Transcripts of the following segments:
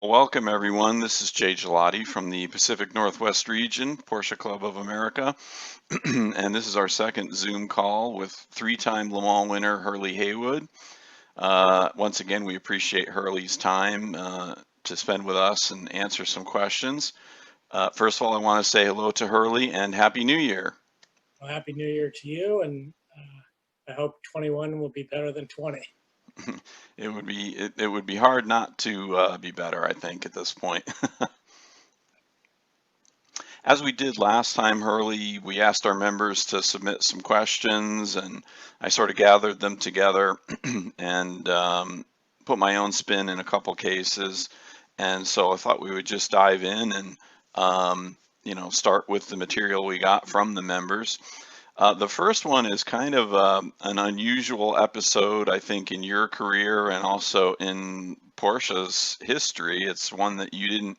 Welcome, everyone. This is Jay Gelati from the Pacific Northwest region, Porsche Club of America. And this is our second Zoom call with three-time Le Mans winner Hurley Haywood. Once again, we appreciate Hurley's time to spend with us and answer some questions. First of all, I want to say hello to Hurley and Happy New Year. Well, Happy New Year to you, and I hope 21 will be better than 20. It would be hard not to be better, I think, at this point. As we did last time, Hurley, we asked our members to submit some questions, and I sort of gathered them together and put my own spin in a couple cases. And so I thought we would just dive in and start with the material we got from the members. The first one is kind of an unusual episode, I think, in your career and also in Porsche's history. It's one that you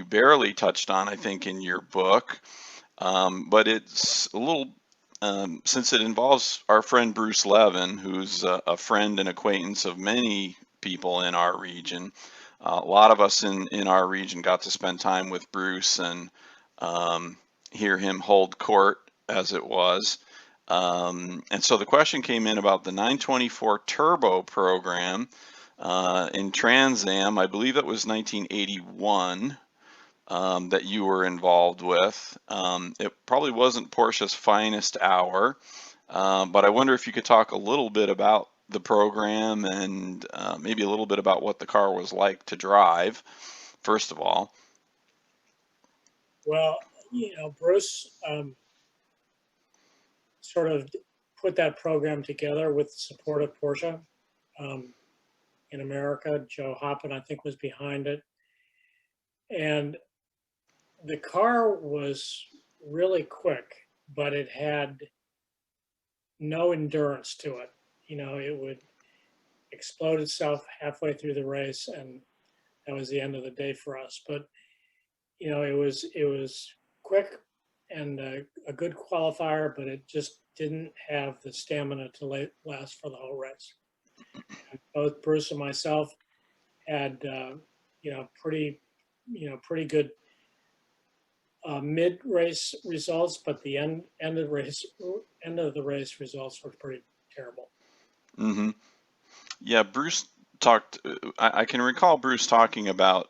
barely touched on, I think, in your book, but it's a little, since it involves our friend Bruce Levin, who's a friend and acquaintance of many people in our region. A lot of us in our region got to spend time with Bruce and hear him hold court, as it was. And so the question came in about the 924 Turbo program in Trans Am. I believe that was 1981 that you were involved with. It probably wasn't Porsche's finest hour, but I wonder if you could talk a little bit about the program and maybe a little bit about what the car was like to drive, first of all. Well, Bruce sort of put that program together with the support of Porsche in America. Joe Hoppen, I think, was behind it. And the car was really quick, but it had no endurance to it. It would explode itself halfway through the race, and that was the end of the day for us. But it was quick and a good qualifier, but it just didn't have the stamina to last for the whole race. And both Bruce and myself had pretty good mid-race results, but the end of the race results were pretty terrible. Mm-hmm. Yeah, Bruce talked, I can recall Bruce talking about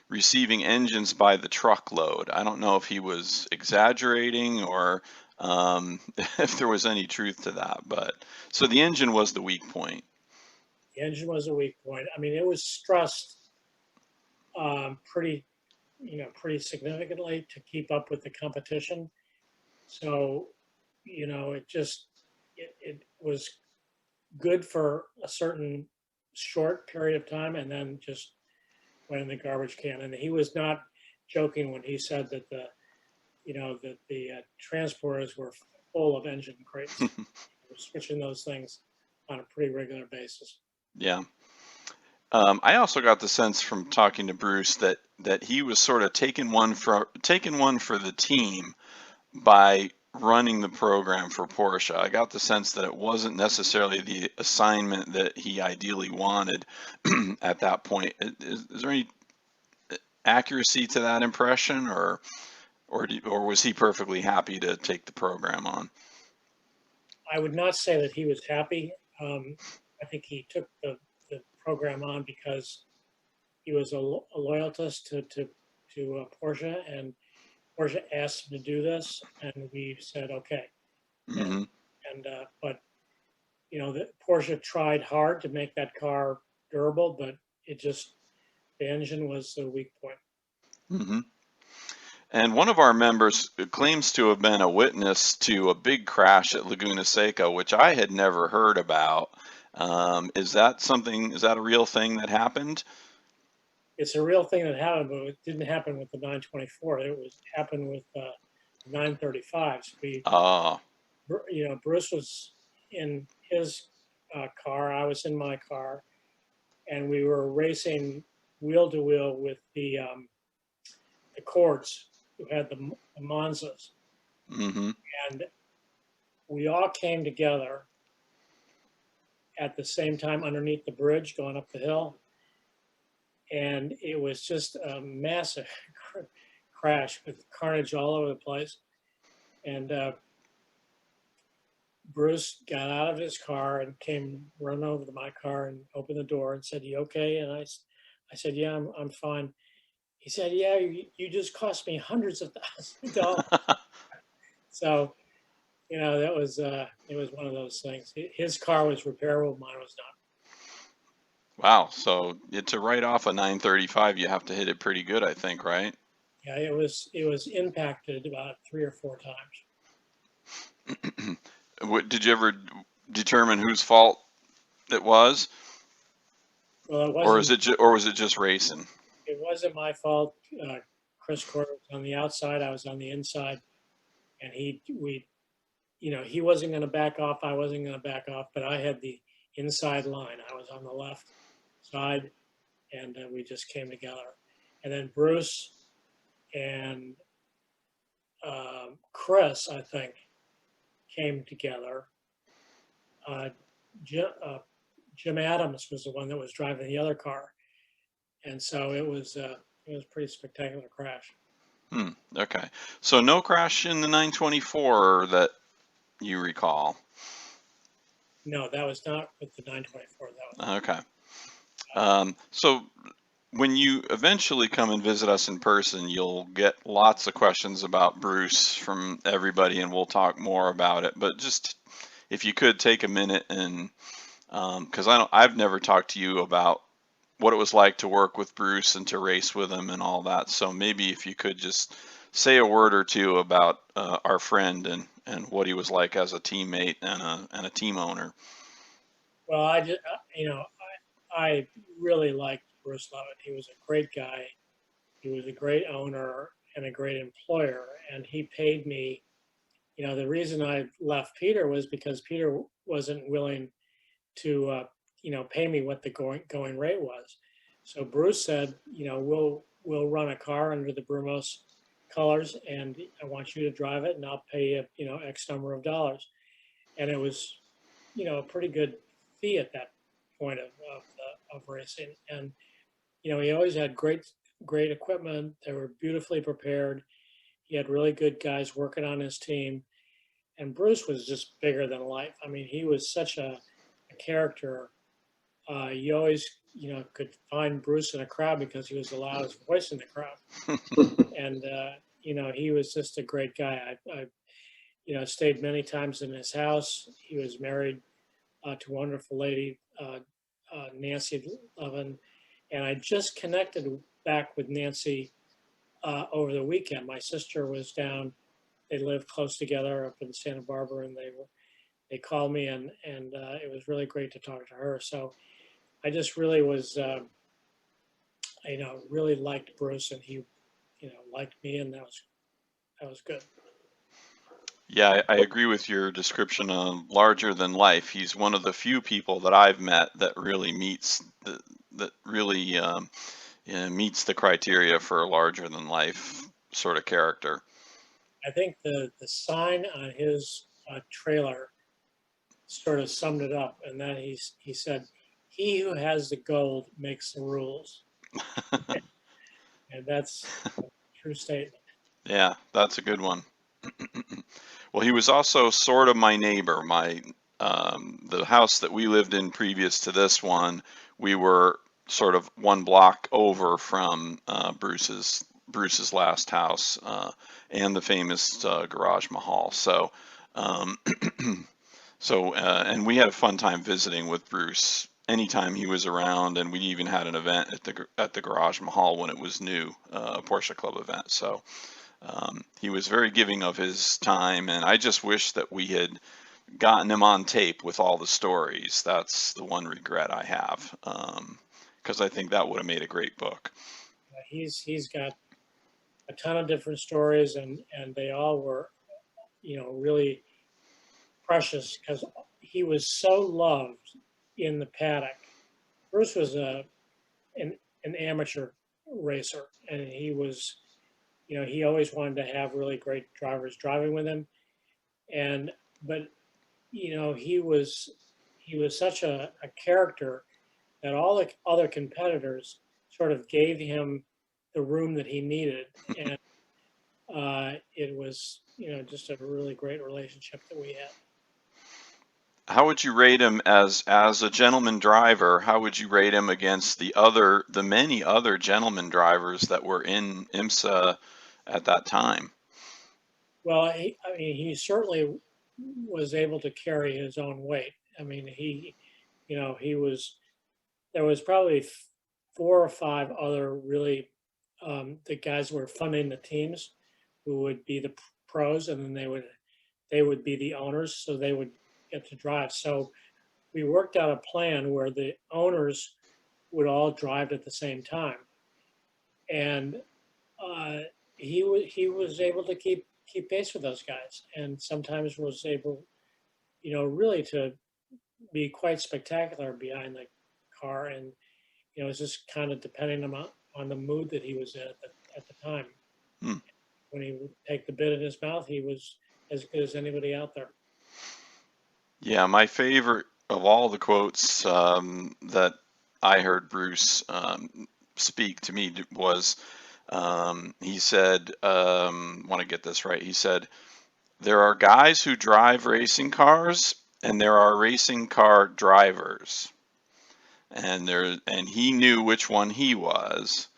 receiving engines by the truckload. I don't know if he was exaggerating or if there was any truth to that, but so the engine was the weak point. The engine was a weak point. I mean, it was stressed pretty significantly to keep up with the competition. So, it was good for a certain short period of time and then just went in the garbage can. And he was not joking when he said that the transporters were full of engine crates. We're switching those things on a pretty regular basis. Yeah. I also got the sense from talking to Bruce that he was sort of taking one for the team by running the program for Porsche. I got the sense that it wasn't necessarily the assignment that he ideally wanted at that point. Is there any accuracy to that impression, or was he perfectly happy to take the program on? I would not say that he was happy. I think he took the program on because he was a loyalist to Porsche, and Porsche asked him to do this, and we said okay. Mm-hmm. But the Porsche tried hard to make that car durable, but the engine was the weak point. Mm-hmm. And one of our members claims to have been a witness to a big crash at Laguna Seca, which I had never heard about. Is that a real thing that happened? It's a real thing that happened, but it didn't happen with the 924. Happened with 935s. Bruce was in his car, I was in my car, and we were racing wheel to wheel with the Cords, who had the Monzas. Mm-hmm. And we all came together at the same time underneath the bridge going up the hill. and it was just a massive crash with carnage all over the place. And Bruce got out of his car and came running over to my car and opened the door and said, "You okay?" And I said, "Yeah, I'm fine." He said, "Yeah, you just cost me hundreds of thousands of dollars." So, that was it was one of those things. His car was repairable, mine was not. Wow. So to write off a 935, you have to hit it pretty good, I think, right? Yeah, it was impacted about 3 or 4 times. Did you ever determine whose fault it was, Well, or was it just racing? it wasn't my fault. Chris Court was on the outside, I was on the inside, and he wasn't going to back off. I wasn't going to back off, but I had the inside line. I was on the left side, and we just came together. And then Bruce and Chris, I think, came together. Jim Adams was the one that was driving the other car, and so it was a pretty spectacular crash. Okay. So no crash in the 924 that you recall. No, that was not with the 924. That was Okay. So when you eventually come and visit us in person, you'll get lots of questions about Bruce from everybody, and we'll talk more about it. But just if you could take a minute and, because I've never talked to you about what it was like to work with Bruce and to race with him and all that. So maybe if you could just say a word or two about our friend and what he was like as a teammate and a team owner. well. I really liked Bruce Levitt. He was a great guy. He was a great owner and a great employer, and he paid me. The reason I left Peter was because Peter wasn't willing to, pay me what the going rate was. So Bruce said, we'll run a car under the Brumos colors, and I want you to drive it, and I'll pay you, X number of dollars. And it was, a pretty good fee at that point of racing. And he always had great equipment. They were beautifully prepared. He had really good guys working on his team, and Bruce was just bigger than life. I mean, he was such a character. You always, could find Bruce in a crowd because he was the loudest voice in the crowd. And, he was just a great guy. I stayed many times in his house. He was married to a wonderful lady, Nancy Levin. And I just connected back with Nancy over the weekend. My sister was down. They lived close together up in Santa Barbara, and they called me, and it was really great to talk to her. So I just really was, really liked Bruce, and he, liked me, and that was good. Yeah, I agree with your description of larger than life. He's one of the few people that I've met that really meets the criteria for a larger than life sort of character. I think the sign on his trailer sort of summed it up, and that he said, "He who has the gold makes the rules," and that's a true statement. Yeah, that's a good one. Well, he was also sort of my neighbor. The house that we lived in previous to this one, we were sort of one block over from Bruce's last house and the famous Garage Mahal. So, um, and we had a fun time visiting with Bruce anytime he was around, and we even had an event at the Garage Mahal when it was new, a Porsche Club event. So. He was very giving of his time, and I just wish that we had gotten him on tape with all the stories. That's the one regret I have, because I think that would have made a great book. He's got a ton of different stories, and they all were, really precious because he was so loved in the paddock. Bruce was an amateur racer, and he was, he always wanted to have really great drivers driving with him, but he was such a character that all the other competitors sort of gave him the room that he needed. And it was, just a really great relationship that we had. How would you rate him as a gentleman driver? How would you rate him against the many other gentleman drivers that were in IMSA at that time? Well, he certainly was able to carry his own weight. I mean, there was probably 4 or 5 other really, the guys who were funding the teams who would be the pros, and then they would be the owners, so they would get to drive. So we worked out a plan where the owners would all drive at the same time, and uh, he was able to keep pace with those guys, and sometimes was able, really to be quite spectacular behind the car, and it's just kind of depending on the mood that he was in at the time. Hmm. When he would take the bit in his mouth, he was as good as anybody out there. Yeah, my favorite of all the quotes that I heard Bruce speak to me was he said, want to get this right, he said, there are guys who drive racing cars and there are racing car drivers. And he knew which one he was.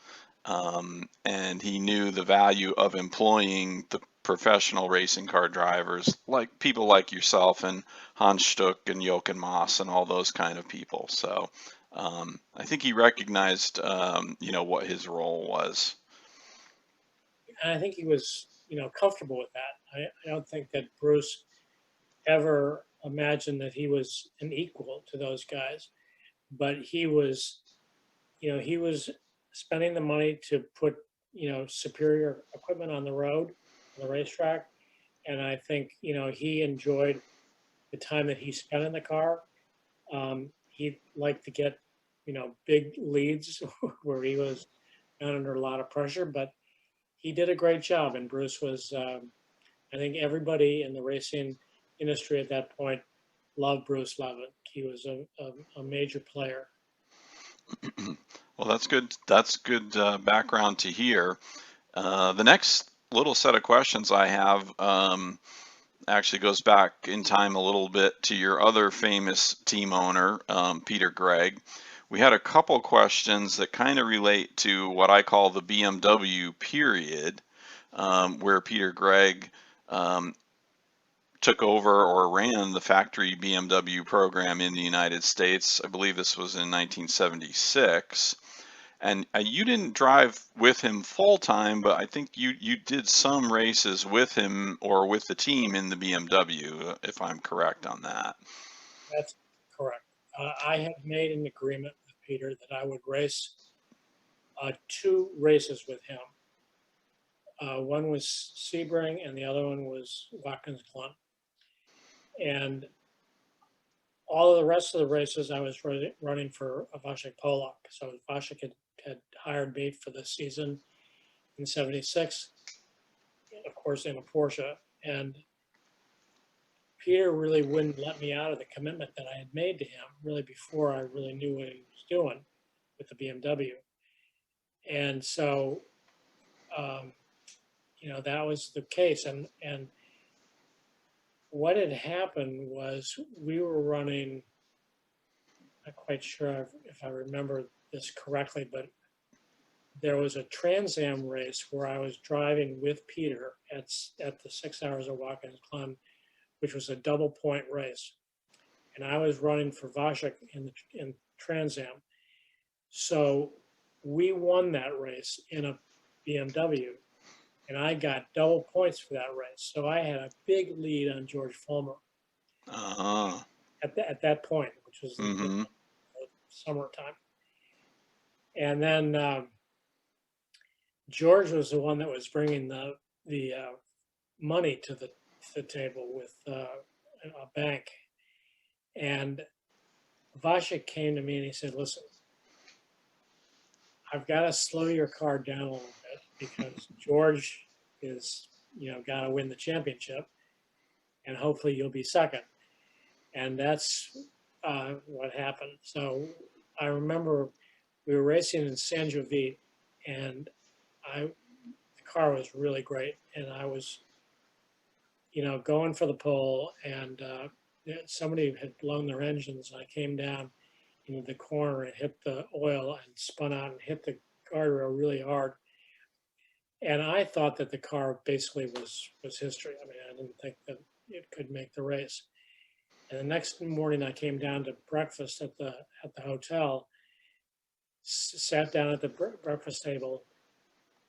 And he knew the value of employing the professional racing car drivers, like people like yourself and Hans Stuck and Jochen Moss and all those kind of people. So I think he recognized, what his role was. And I think he was, comfortable with that. I don't think that Bruce ever imagined that he was an equal to those guys, but he was spending the money to put, superior equipment on the road, on the racetrack. And I think, he enjoyed the time that he spent in the car. He liked to get, big leads where he was not under a lot of pressure, but he did a great job. And Bruce was, I think everybody in the racing industry at that point loved Bruce Levitt. He was a major player. Well, that's good. That's good background to hear. The next little set of questions I have actually goes back in time a little bit to your other famous team owner, Peter Gregg. We had a couple questions that kind of relate to what I call the BMW period, where Peter Gregg took over or ran the factory BMW program in the United States. I believe this was in 1976. And you didn't drive with him full time, but I think you did some races with him or with the team in the BMW, if I'm correct on that. That's correct. I had made an agreement with Peter that I would race 2 races with him. One was Sebring and the other one was Watkins Glen. And all of the rest of the races I was running for Vasek Polak. So Vasek had hired me for the season in '76, of course, in a Porsche. And Peter really wouldn't let me out of the commitment that I had made to him really before I really knew what he was doing with the BMW. And so, that was the case. And what had happened was we were running, not quite sure if I remember this correctly, but there was a Trans Am race where I was driving with Peter at the 6 hours of Watkins Glen, which was a double point race. And I was running for Vasek in Trans Am. So we won that race in a BMW, and I got double points for that race. So I had a big lead on George Fulmer at that point, which was Mm-hmm. the summertime. And then George was the one that was bringing the money to the table with a bank. And Vasek came to me and he said, "Listen, I've got to slow your car down a little bit because George is, got to win the championship, and hopefully you'll be second." And that's what happened. So I remember we were racing in San Jovite, and the car was really great, and I was, going for the pole, and somebody had blown their engines. And I came down into the corner and hit the oil and spun out and hit the guardrail really hard. And I thought that the car basically was history. I mean, I didn't think that it could make the race. And the next morning, I came down to breakfast at the hotel, sat down at the breakfast table,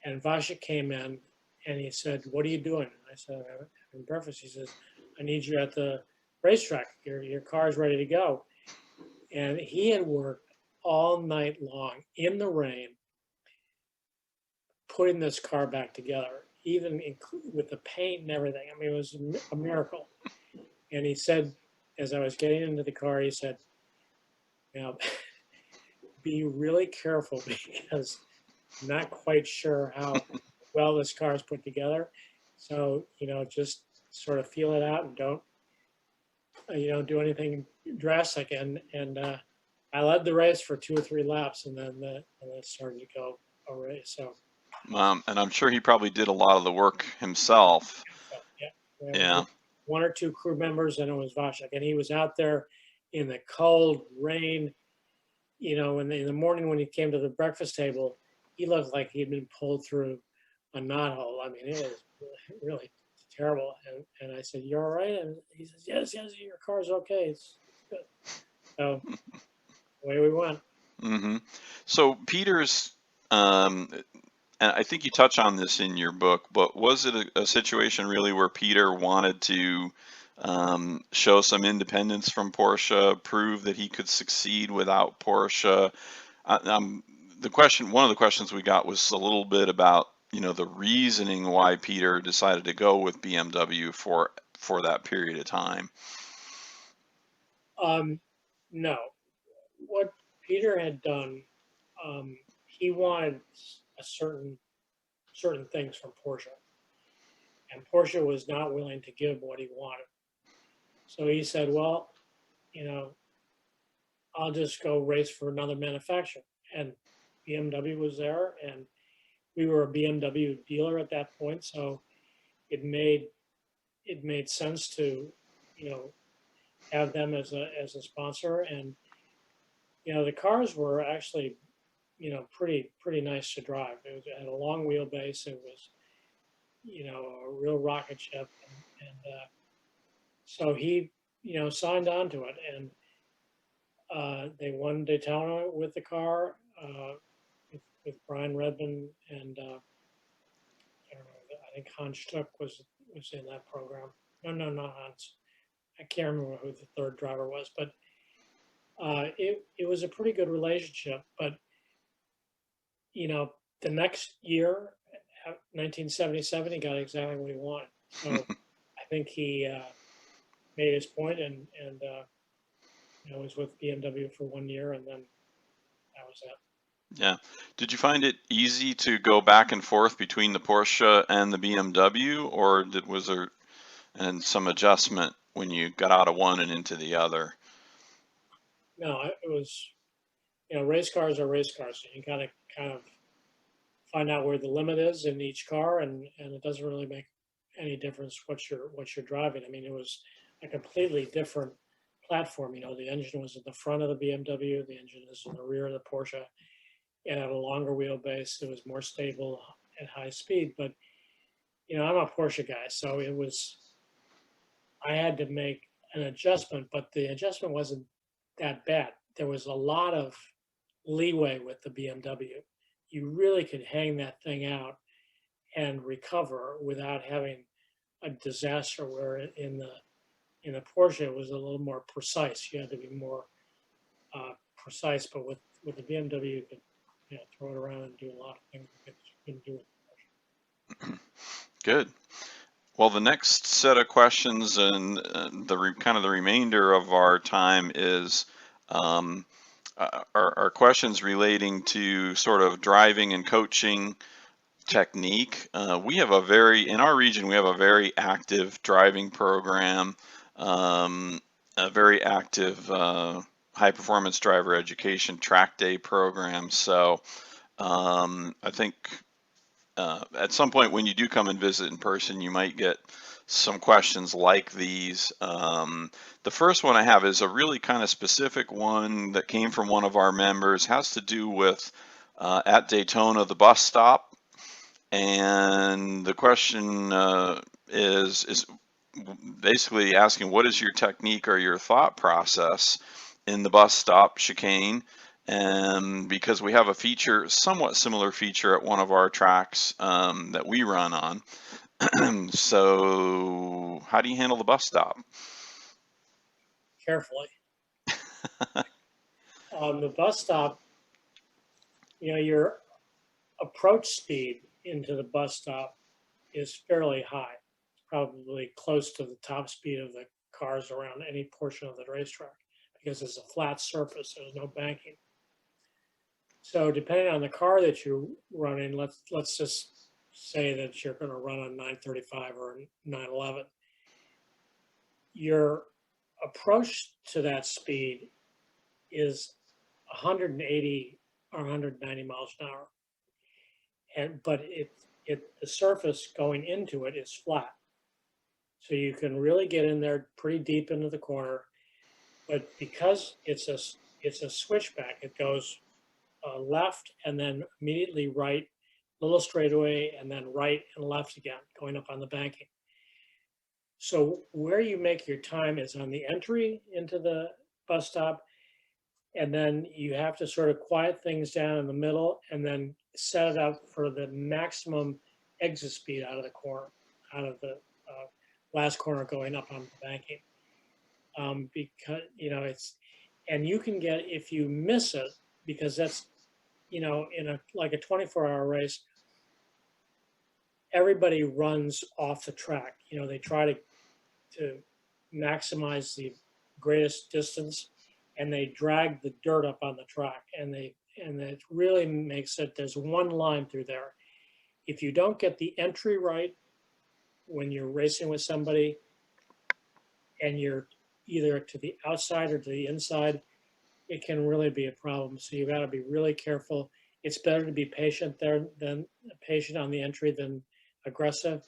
and Vasha came in and he said, "What are you doing?" And I said, "I'm having breakfast." He says, "I need you at the racetrack. Your car's ready to go." And he had worked all night long in the rain, putting this car back together, even with the paint and everything. I mean, it was a miracle. And he said, as I was getting into the car, he said, "Be really careful because I'm not quite sure how well this car is put together. So, just sort of feel it out and don't, do anything drastic." And I led the race for 2 or 3 laps, and then it started to go a race. So, And I'm sure he probably did a lot of the work himself. yeah, there Yeah. was 1 or 2 crew members, and it was Vashek, and he was out there in the cold rain. In the morning when he came to the breakfast table, he looked like he'd been pulled through a knothole. I mean, it was really terrible. And I said, "You're all right?" And he says, "Yes, your car's okay. It's good." So away we went. Mm-hmm. So Peter's, and I think you touch on this in your book, but was it a situation really where Peter wanted to show some independence from Porsche, prove that he could succeed without Porsche? One of the questions we got was a little bit about, the reasoning why Peter decided to go with BMW for that period of time. No, what Peter had done, he wanted a certain things from Porsche, and Porsche was not willing to give what he wanted. So he said, "Well, you know, I'll just go race for another manufacturer." And BMW was there, and we were a BMW dealer at that point, so it made sense to, have them as a sponsor. And the cars were actually, pretty nice to drive. It had a long wheelbase. It was, a real rocket ship, and so he, signed on to it, and they won Daytona with the car, with Brian Redman, and I don't know. I think Hans Stuck was in that program. No, not Hans. I can't remember who the third driver was, but it was a pretty good relationship. But the next year, 1977, he got exactly what he wanted. So I think he made his point, and was with BMW for 1 year, and then that was it. Yeah. Did you find it easy to go back and forth between the Porsche and the BMW, or was there some adjustment when you got out of one and into the other? No, it was, race cars are race cars. So you got to kind of find out where the limit is in each car, and it doesn't really make any difference what you're driving. I mean, it was a completely different platform. The engine was at the front of the BMW, the engine is in the rear of the Porsche. It had a longer wheelbase. It was more stable at high speed. But I'm a Porsche guy, so I had to make an adjustment, but the adjustment wasn't that bad. There was a lot of leeway with the BMW. You really could hang that thing out and recover without having a disaster. Where in the Porsche it was a little more precise. You had to be more precise, but with the BMW you could throw it around and do a lot of things you couldn't do with the Porsche. Good. Well, the next set of questions and kind of the remainder of our time is are questions relating to sort of driving and coaching technique. In our region, we have a very active driving program, a very active high performance driver education track day program. So I think at some point when you do come and visit in person, you might get some questions like these. The first one I have is a really kind of specific one that came from one of our members, has to do with at Daytona, the bus stop. And the question is basically asking, what is your technique or your thought process in the bus stop chicane? And because we have a feature, somewhat similar feature at one of our tracks that we run on. So how do you handle the bus stop? Carefully. On the bus stop, your approach speed into the bus stop is fairly high, probably close to the top speed of the cars around any portion of the racetrack because it's a flat surface, there's no banking. So depending on the car that you're running, let's just say that you're going to run a 935 or a 911. Your approach to that speed is 180 or 190 miles an hour, but the surface going into it is flat, so you can really get in there pretty deep into the corner. But because it's a switchback, it goes left and then immediately right, little straightaway, and then right and left again, going up on the banking. So where you make your time is on the entry into the bus stop, and then you have to sort of quiet things down in the middle and then set it up for the maximum exit speed out of the corner, out of the last corner going up on the banking. Because, and you can get, if you miss it, because that's, in like a 24-hour race, everybody runs off the track. They try to maximize the greatest distance, and they drag the dirt up on the track, and it really makes it, there's one line through there. If you don't get the entry right when you're racing with somebody and you're either to the outside or to the inside, it can really be a problem. So you've got to be really careful. It's better to be patient there than patient on the entry than aggressive,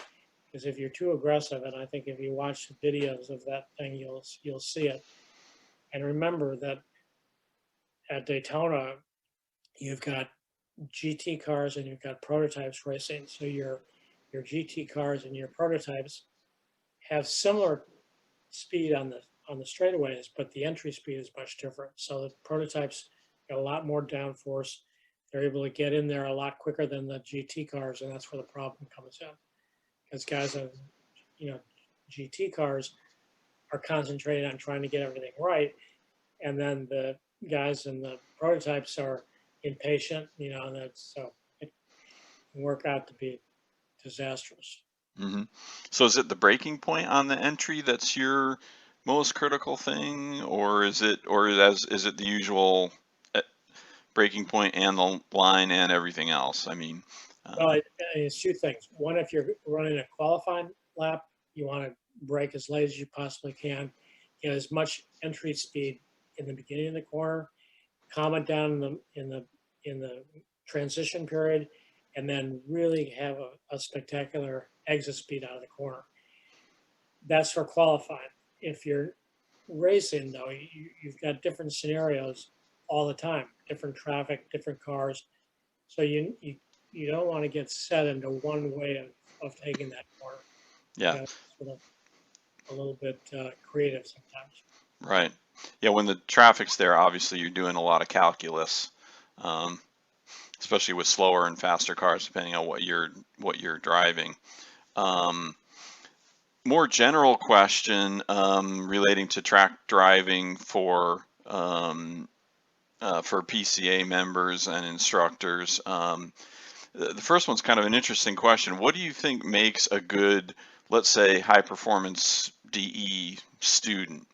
because if you're too aggressive, and I think if you watch the videos of that thing, you'll see it. And remember that at Daytona, you've got GT cars and you've got prototypes racing. So your GT cars and your prototypes have similar speed on the straightaways, but the entry speed is much different. So the prototypes got a lot more downforce. They're able to get in there a lot quicker than the GT cars, and that's where the problem comes in. Because guys on, GT cars are concentrated on trying to get everything right, and then the guys in the prototypes are impatient, and so it can work out to be disastrous. Mm-hmm. So is it the breaking point on the entry that's your most critical thing, or is it the usual breaking point and the line and everything else? I mean, Well, it's two things. One, if you're running a qualifying lap, you want to brake as late as you possibly can, get as much entry speed in the beginning of the corner, calm it down in the transition period, and then really have a spectacular exit speed out of the corner. That's for qualifying. If you're racing, though, you've got different scenarios all the time, different traffic, different cars. So you don't want to get set into one way of taking that corner. yeah, You know, sort of a little bit creative sometimes. right. Yeah, when the traffic's there, obviously you're doing a lot of calculus, um, especially with slower and faster cars, depending on what you're driving. Um, More general question relating to track driving for PCA members and instructors. The first one's kind of an interesting question. What do you think makes a good, let's say, high performance DE student?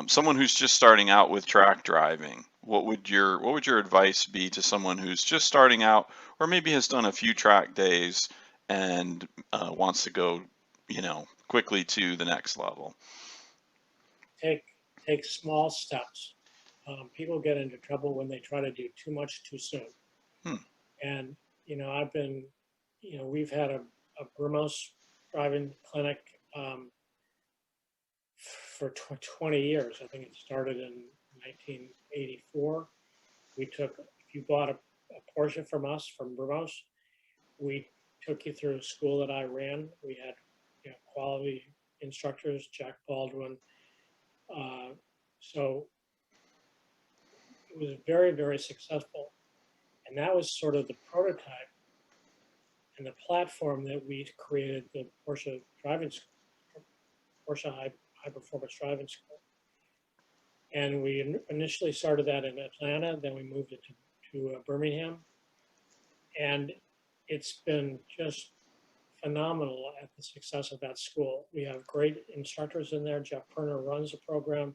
Someone who's just starting out with track driving. What would your advice be to someone who's just starting out, or maybe has done a few track days and wants to go, quickly to the next level? Take small steps. People get into trouble when they try to do too much too soon. Hmm. And, I've been, we've had a Brumos driving clinic for 20 years. I think it started in 1984. If you bought a Porsche from us, from Brumos, we took you through a school that I ran. We had, quality instructors, Jack Baldwin. So it was very, very successful. And that was sort of the prototype and the platform that we created the Porsche driving school, Porsche high performance driving school. And we initially started that in Atlanta, then we moved it to Birmingham. And it's been just phenomenal at the success of that school. We have great instructors in there. Jeff Perner runs the program.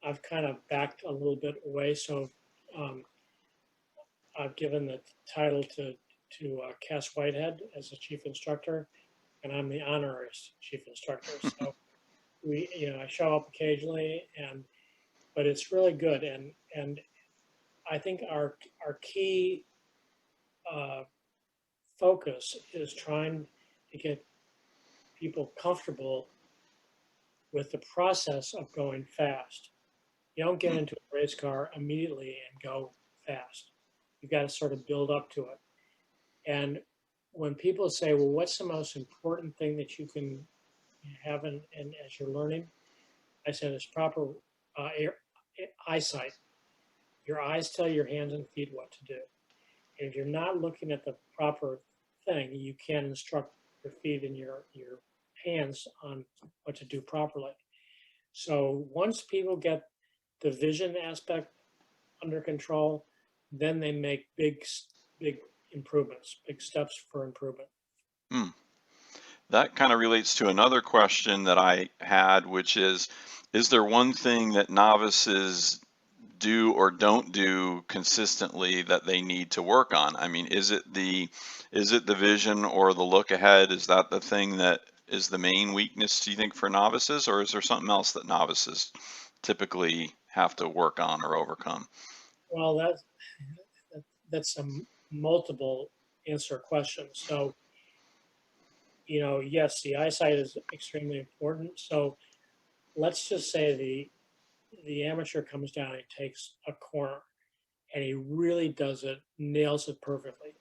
I've kind of backed a little bit away, so um, I've given the title to Cass Whitehead as the chief instructor, and I'm the honorary chief instructor. So I show up occasionally, but it's really good, and I think our key focus is trying to get people comfortable with the process of going fast. You don't get into a race car immediately and go fast. You've got to sort of build up to it. And when people say, well, what's the most important thing that you can have as you're learning? I said it's proper eyesight. Your eyes tell your hands and feet what to do. And if you're not looking at the proper thing, you can't instruct your feet and your hands on what to do properly. So once people get the vision aspect under control, then they make big improvements, big steps for improvement. Hmm. That kind of relates to another question that I had, which is there one thing that novices do or don't do consistently that they need to work on? I mean, is it the vision or the look ahead? Is that the thing that is the main weakness, do you think, for novices, or is there something else that novices typically have to work on or overcome? Well, that's a multiple answer question. So, yes, the eyesight is extremely important. So let's just say the amateur comes down and takes a corner and he really does it, nails it perfectly.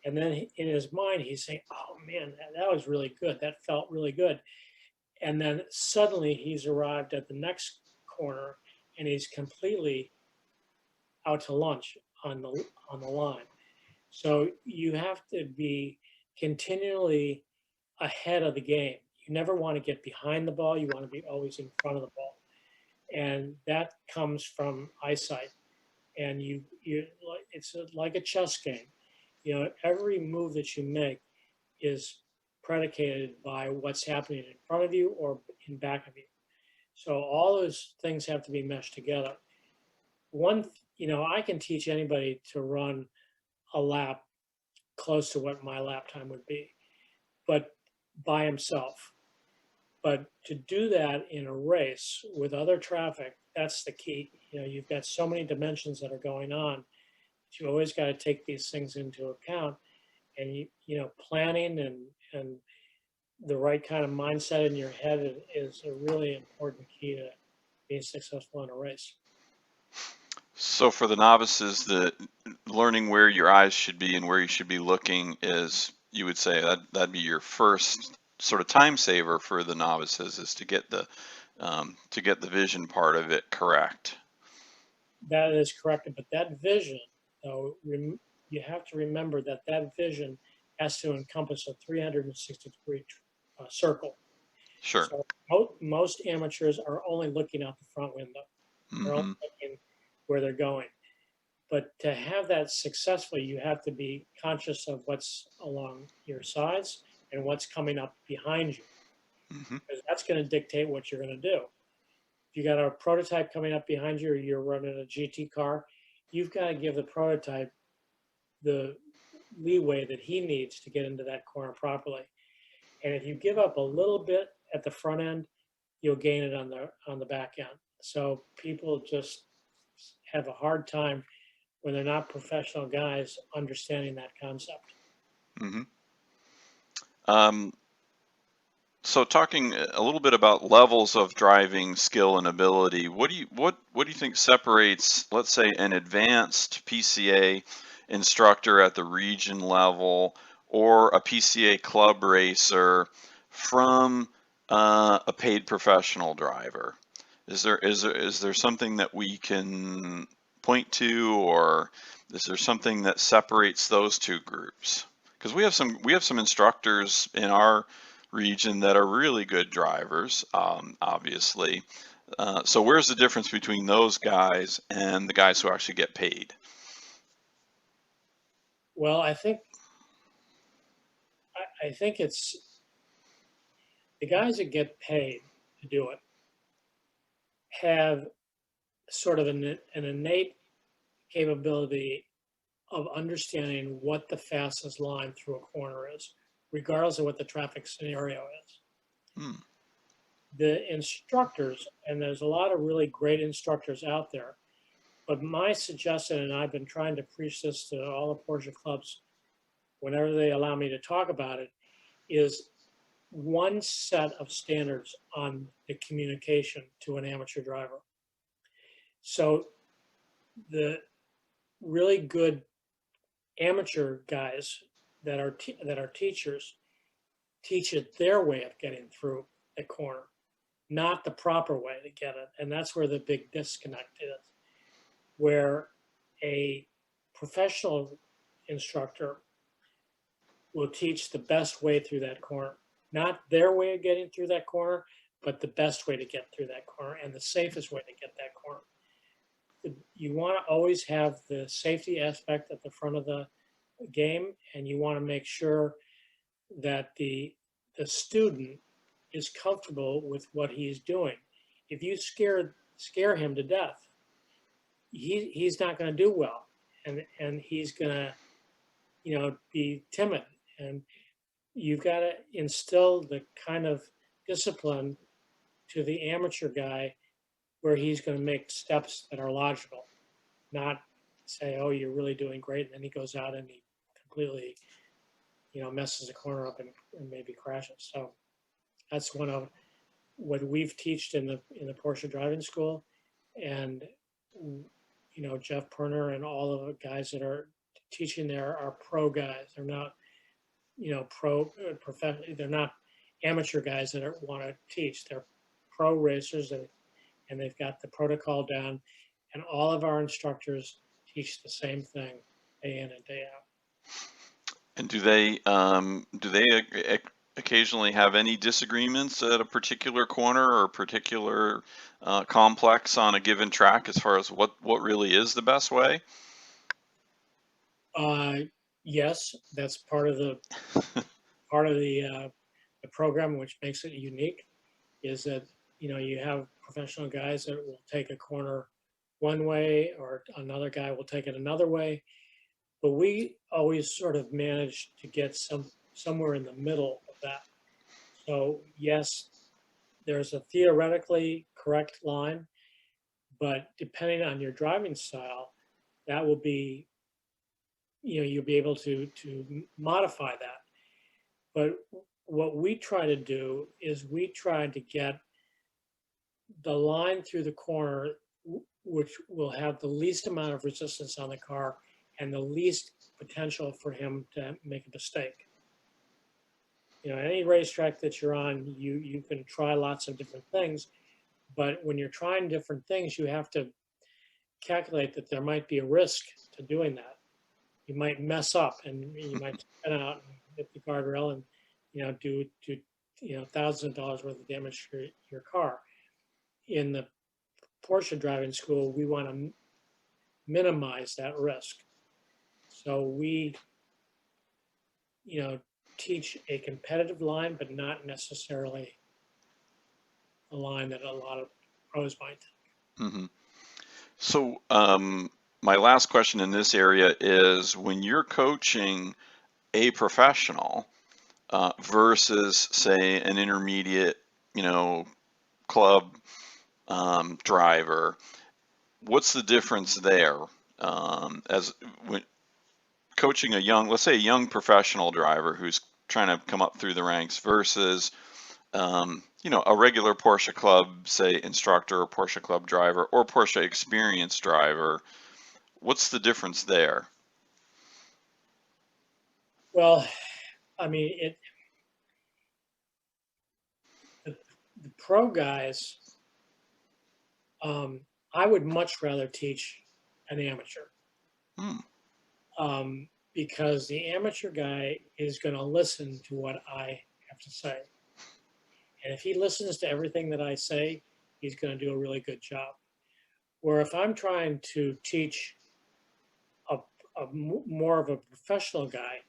And then in his mind, he's saying, oh man, that was really good. That felt really good. And then suddenly he's arrived at the next corner and he's completely out to lunch on the line. So you have to be continually ahead of the game. You never want to get behind the ball. You want to be always in front of the ball. And that comes from eyesight. And it's like a chess game. Every move that you make is predicated by what's happening in front of you or in back of you. So all those things have to be meshed together. I can teach anybody to run a lap close to what my lap time would be, but by himself. But to do that in a race with other traffic, that's the key. You've got so many dimensions that are going on. You always got to take these things into account, and planning and the right kind of mindset in your head is a really important key to being successful in a race. So for the novices, the learning where your eyes should be and where you should be looking is, you would say that'd be your first sort of time saver for the novices, is to get the vision part of it correct. That is correct, but that vision, though, you have to remember that vision has to encompass a 360-degree circle. Sure. So most amateurs are only looking out the front window. They're only looking where they're going. But to have that successfully, you have to be conscious of what's along your sides and what's coming up behind you, because that's going to dictate what you're going to do. If you got a prototype coming up behind you, or you're running a GT car, you've got to give the prototype the leeway that he needs to get into that corner properly. And if you give up a little bit at the front end, you'll gain it on the back end. So people just have a hard time when they're not professional guys understanding that concept. Mm-hmm. So talking a little bit about levels of driving skill and ability, what do you think separates, let's say, an advanced PCA instructor at the region level or a PCA club racer from a paid professional driver? Is there something that we can point to, or is there something that separates those two groups? Because we have some instructors in our region that are really good drivers, obviously. So where's the difference between those guys and the guys who actually get paid? Well, I think it's the guys that get paid to do it have sort of an innate capability of understanding what the fastest line through a corner is, regardless of what the traffic scenario is. Hmm. The instructors, and there's a lot of really great instructors out there, but my suggestion, and I've been trying to preach this to all the Porsche clubs whenever they allow me to talk about it, is one set of standards on the communication to an amateur driver. So the really good amateur guys that are teachers teach it their way of getting through a corner, not the proper way to get it. And that's where the big disconnect is, where a professional instructor will teach the best way through that corner, not their way of getting through that corner, but the best way to get through that corner and the safest way to get that corner. You want to always have the safety aspect at the front of the game, and you want to make sure that the student is comfortable with what he's doing. If you scare him to death, he's not going to do well, and he's going to be timid. And you've got to instill the kind of discipline to the amateur guy where he's going to make steps that are logical, not say, "Oh, you're really doing great," and then he goes out and he completely messes the corner up and maybe crashes. So that's one of what we've taught in the Porsche driving school. And Jeff Perner and all of the guys that are teaching there are pro guys. They're not professional. They're not amateur guys that want to teach. They're pro racers, and they've got the protocol down. And all of our instructors teach the same thing day in and day out. And do they occasionally have any disagreements at a particular corner or a particular complex on a given track as far as what really is the best way? Yes, that's part of the program, which makes it unique, is that you have professional guys that will take a corner one way, or another guy will take it another way. But we always sort of manage to get somewhere in the middle of that. So yes, there's a theoretically correct line, but depending on your driving style, that will be, you'll be able to modify that. But what we try to do is we try to get the line through the corner, which will have the least amount of resistance on the car and the least potential for him to make a mistake. Any racetrack that you're on, you can try lots of different things, but when you're trying different things, you have to calculate that there might be a risk to doing that. You might mess up, and you might spin out and hit the guardrail and do $1,000 worth of damage to your car. In the Porsche driving school, we want to minimize that risk. So we, teach a competitive line, but not necessarily a line that a lot of pros might take. Mm-hmm. So my last question in this area is, when you're coaching a professional versus, say, an intermediate, club driver, what's the difference there, as when coaching a young, let's say a young professional driver who's trying to come up through the ranks versus a regular Porsche Club, say, instructor or Porsche Club driver or Porsche experienced driver? What's the difference there? Well, I mean, the pro guys, I would much rather teach an amateur, Hmm. because the amateur guy is going to listen to what I have to say. And if he listens to everything that I say, he's going to do a really good job. Where if I'm trying to teach more of a professional guy,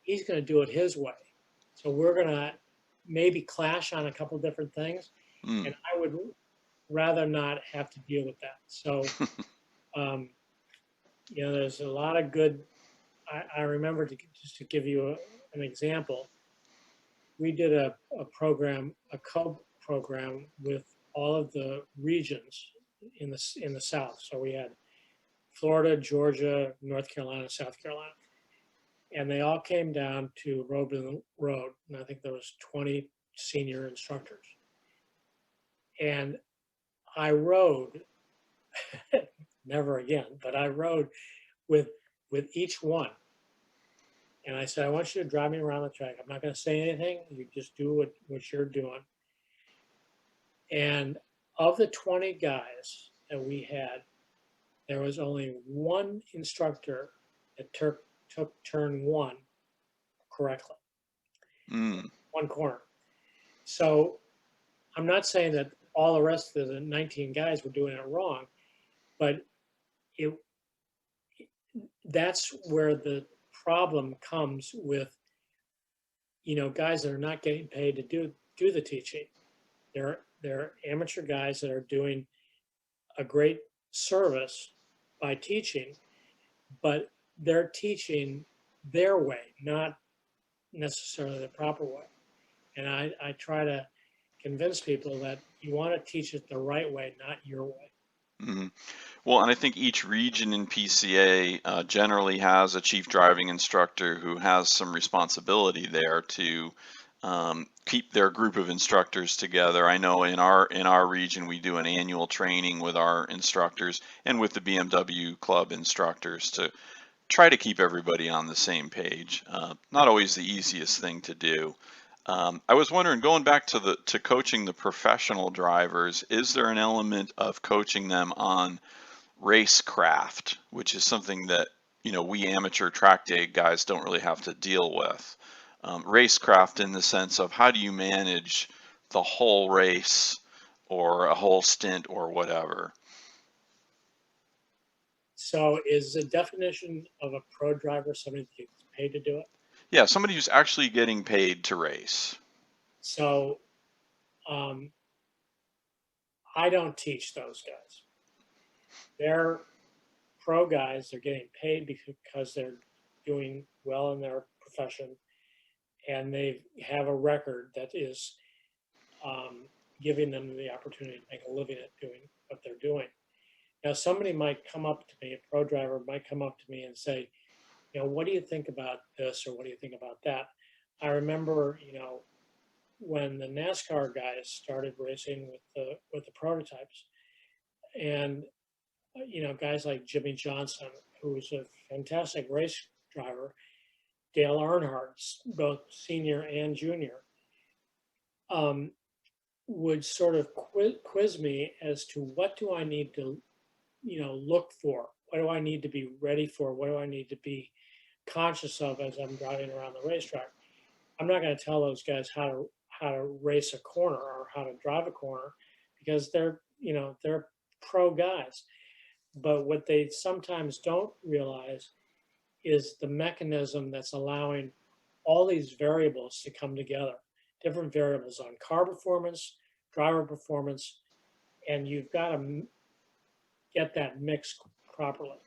he's going to do it his way. So we're going to maybe clash on a couple different things, Hmm. and I would rather not have to deal with that. So, there's a lot of good. I remember, just to give you an example, we did a program, a co-program with all of the regions in the South. So we had Florida, Georgia, North Carolina, South Carolina, and they all came down to Roebling Road, and I think there was 20 senior instructors. And I rode, never again, but I rode with each one. And I said, I want you to drive me around the track. I'm not going to say anything. You just do what you're doing. And of the 20 guys that we had, there was only one instructor that took turn one correctly, Hmm. one corner. So I'm not saying that all the rest of the 19 guys were doing it wrong, but it that's where the problem comes with, guys that are not getting paid to do the teaching. They're amateur guys that are doing a great service by teaching, but they're teaching their way, not necessarily the proper way. And I try to convince people that you want to teach it the right way, not your way. Hmm. Well, and I think each region in PCA generally has a chief driving instructor who has some responsibility there to keep their group of instructors together. I know in our region we do an annual training with our instructors and with the BMW club instructors to try to keep everybody on the same page. Not always the easiest thing to do. I was wondering, going back to coaching the professional drivers, is there an element of coaching them on racecraft, which is something that we amateur track day guys don't really have to deal with? Racecraft in the sense of how do you manage the whole race or a whole stint or whatever. So is the definition of a pro driver somebody that gets paid to do it? Yeah, somebody who's actually getting paid to race. So um, I don't teach those guys. They're pro guys. They're getting paid because they're doing well in their profession, and they have a record that is giving them the opportunity to make a living at doing what they're doing. Now, somebody might come up to me, a pro driver might come up to me and say, what do you think about this, or what do you think about that? I remember, when the NASCAR guys started racing with the prototypes, and guys like Jimmy Johnson, who's a fantastic race driver, Dale Earnhardt, both senior and junior, um, would sort of quiz me as to what do I need to, look for? What do I need to be ready for? What do I need to be conscious of as I'm driving around the racetrack? I'm not going to tell those guys how to race a corner or how to drive a corner, because they're pro guys. But what they sometimes don't realize is the mechanism that's allowing all these variables to come together, different variables on car performance, driver performance, and you've got to get that mixed properly.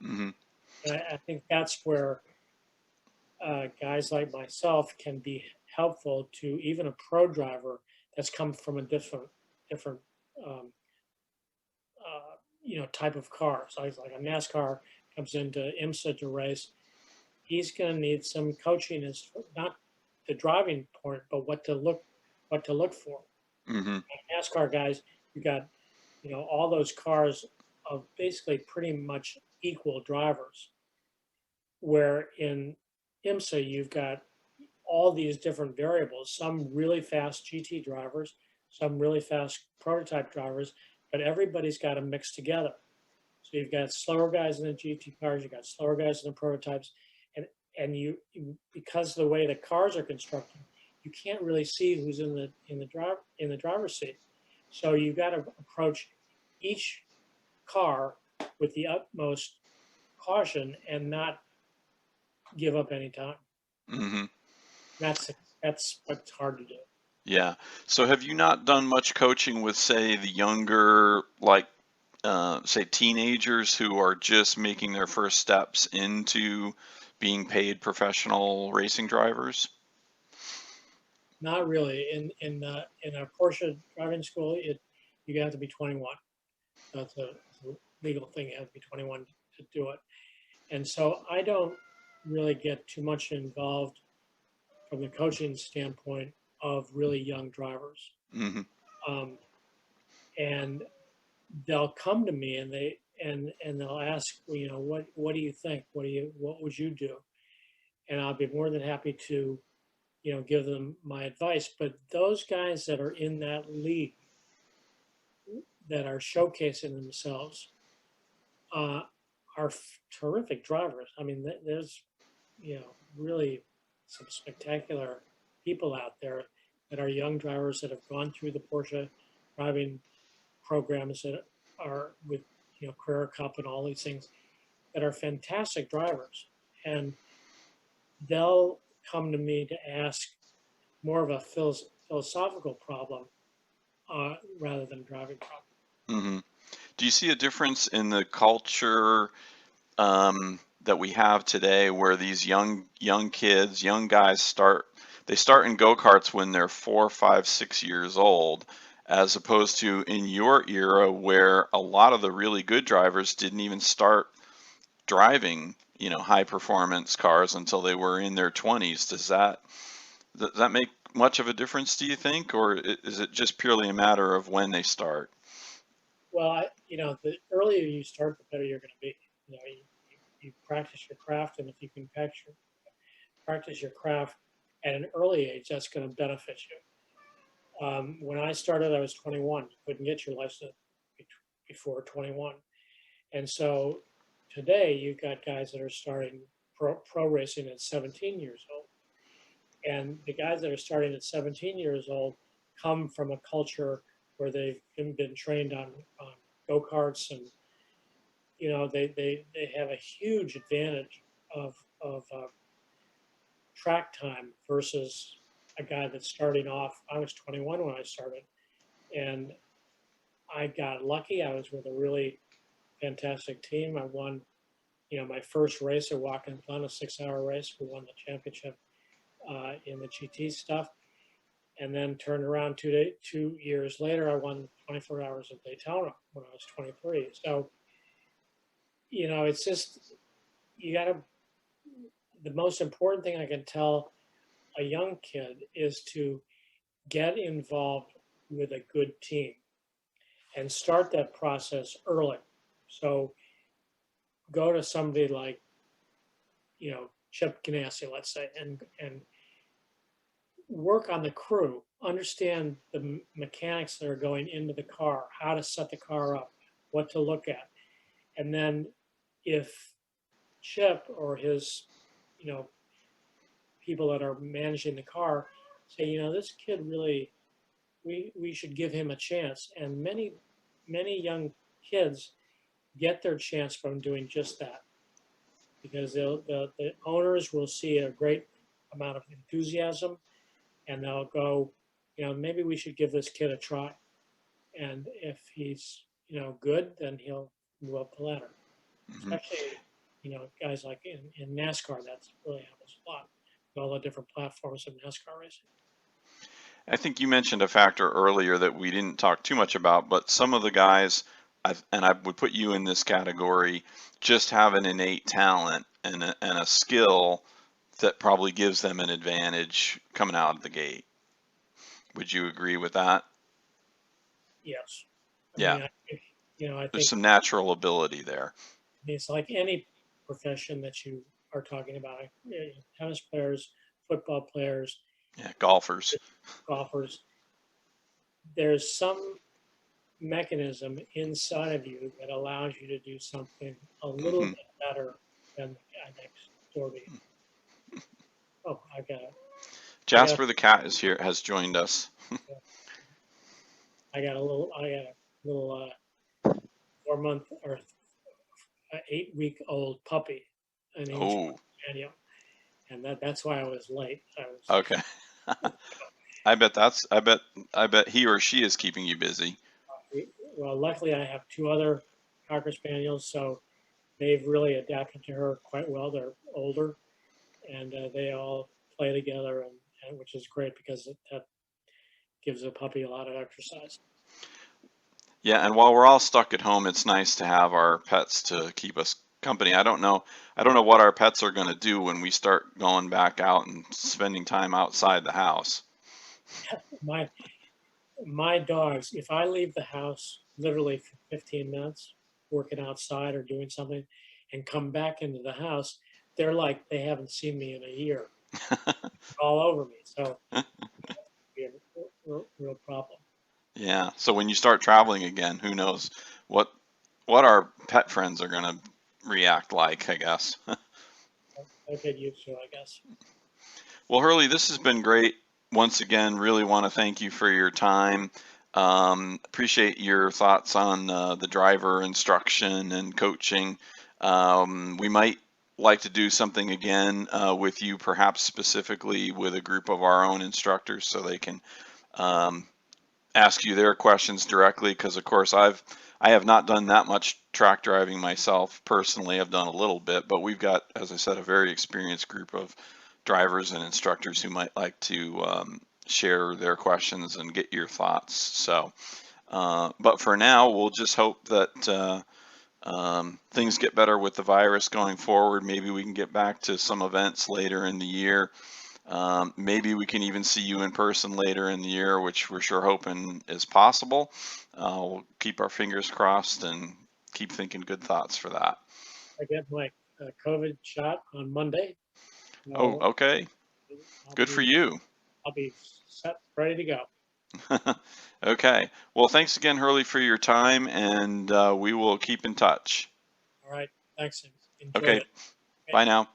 Hmm. And I think that's where guys like myself can be helpful to even a pro driver that's come from a different um, type of car. So like a NASCAR comes into IMSA to race, he's going to need some coaching as not the driving point, but what to look for. Mm-hmm. NASCAR guys, you got all those cars of basically pretty much equal drivers. Where in IMSA you've got all these different variables, some really fast GT drivers, some really fast prototype drivers, but everybody's got to mix together. So you've got slower guys in the GT cars, you've got slower guys in the prototypes, and you because of the way the cars are constructed, you can't really see who's in the driver's seat. So you've got to approach each car with the utmost caution and not give up any time. Mm-hmm. That's that's what's hard to do. Yeah. So have you not done much coaching with, say, the younger, like, say, teenagers who are just making their first steps into being paid professional racing drivers? Not really. In a Porsche driving school, you have to be 21. That's a legal thing. You have to be 21 to do it. And so I don't really get too much involved from the coaching standpoint of really young drivers. Mm-hmm. Um, and they'll come to me and they'll ask, what do you think? What would you do? And I'll be more than happy to, give them my advice. But those guys that are in that league that are showcasing themselves uh, are terrific drivers. I mean, there's really some spectacular people out there that are young drivers that have gone through the Porsche driving programs that are with Carrera Cup and all these things that are fantastic drivers, and they'll come to me to ask more of a philosophical problem rather than driving problem. Mm-hmm. Do you see a difference in the culture that we have today, where these young kids, young guys they start in go-karts when they're 4, 5, 6 years old, as opposed to in your era where a lot of the really good drivers didn't even start driving, high performance cars until they were in their 20s? Does that make much of a difference, do you think, or is it just purely a matter of when they start? Well, the earlier you start, the better you're going to be. You practice your craft, and if you can practice your craft at an early age, that's going to benefit you. When I started, I was 21. You couldn't get your license before 21. And so today you've got guys that are starting pro racing at 17 years old. And the guys that are starting at 17 years old come from a culture where they've been trained on go-karts, and they have a huge advantage of track time versus a guy that's starting off. I was 21 when I started, and I got lucky. I was with a really fantastic team. I won, my first race at Watkins Glen, a 6-hour race. We won the championship in the GT stuff, and then turned around 2 years later. I won 24 hours of Daytona when I was 23. So, it's just you got to. The most important thing I can tell a young kid is to get involved with a good team and start that process early. So go to somebody like, Chip Ganassi, let's say, and work on the crew, understand the mechanics that are going into the car, how to set the car up, what to look at. And then if Chip or his, people that are managing the car say, this kid really, we should give him a chance. And many young kids get their chance from doing just that, because the owners will see a great amount of enthusiasm, and they'll go, maybe we should give this kid a try. And if he's, good, then he'll move up the ladder. Mm-hmm. Especially, guys like in NASCAR, that's really happens a lot. All the different platforms of NASCAR racing. I think you mentioned a factor earlier that we didn't talk too much about, but some of the guys and I would put you in this category, just have an innate talent and a skill that probably gives them an advantage coming out of the gate. Would you agree with that? Yes. I Yeah, mean, I think, I there's think some natural ability there. it's like any profession that you are talking about. Tennis players, football players, Yeah, golfers. golfers. There's some mechanism inside of you that allows you to do something a little Hmm. bit better than the guy next door to you. Oh, Jasper the cat is here, has joined us. I got a little 4 month or 8 week old puppy, an English Oh, Spaniel, and that's why I was late. okay. I bet he or she is keeping you busy. Well, luckily I have two other Cocker Spaniels, so they've really adapted to her quite well. They're older, and they all play together, and which is great because that gives a puppy a lot of exercise. Yeah, and while we're all stuck at home, it's nice to have our pets to keep us company. I don't know what our pets are going to do when we start going back out and spending time outside the house. My my dogs, if I leave the house literally for 15 minutes working outside or doing something and come back into the house, they're like they haven't seen me in a year, all over me. So be a real problem. Yeah, so when you start traveling again, who knows what what our pet friends are going to react like, I guess. I'll get used to it, I guess. Well, Hurley, this has been great. Once again, really want to thank you for your time. Appreciate your thoughts on the driver instruction and coaching. We might like to do something again with you, perhaps specifically with a group of our own instructors so they can um, ask you their questions directly. Because of course I have not done that much track driving myself personally. I've done a little bit, but we've got, as I said, a very experienced group of drivers and instructors who might like to share their questions and get your thoughts. So, but for now, we'll just hope that things get better with the virus going forward. Maybe we can get back to some events later in the year. Maybe we can even see you in person later in the year, which we're sure hoping is possible. We'll keep our fingers crossed and keep thinking good thoughts for that. I get my COVID shot on Monday. Oh, So okay. I'll Good for be you. I'll be set, ready to go. Okay. Well, thanks again, Hurley, for your time, and we will keep in touch. All right. Thanks. Enjoy Okay. it. Bye now.